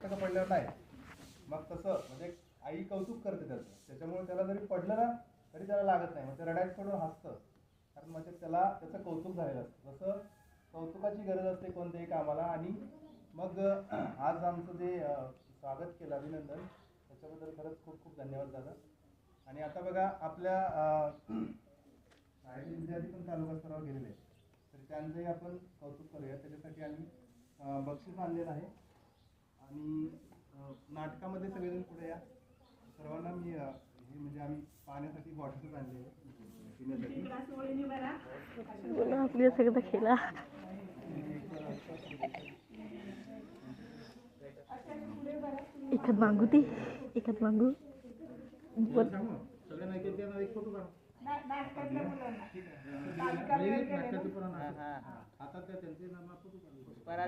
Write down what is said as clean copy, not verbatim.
पडल्यावर नाही, मग तसं म्हणजे आई कौतुक करते त्याचं, त्याच्यामुळे त्याला जरी पडलं ना तरी त्याला लागत नाही, मग ते रडायला सोडून हसतं, कारण म्हणजे त्याला त्याचं कौतुक झालेलं असतं. जसं कौतुकाची गरज असते कोणत्याही कामाला. आणि मग आज आमचं जे स्वागत केलं, अभिनंदन, त्याच्याबद्दल खरंच खूप खूप धन्यवाद दादा. आणि आता बघा आपल्या शाळेचे विद्यार्थी पण तालुका स्तरावर गेलेले आहेत, तर त्यांचंही आपण कौतुक करूया. त्याच्यासाठी आम्ही बक्षीस आणलेलं आहे. आणि नाटकामध्ये सगळेजण पुढे या. सर्वांना मी हे म्हणजे आम्ही पाण्यासाठी बॉटल्स आणले आपल्या सगळं खेळा एखाद मागू ती एखाद मागू सगळ्या नाटकाचा एक फोटो काढ. आता त्यांचे नाव फोटो काढ.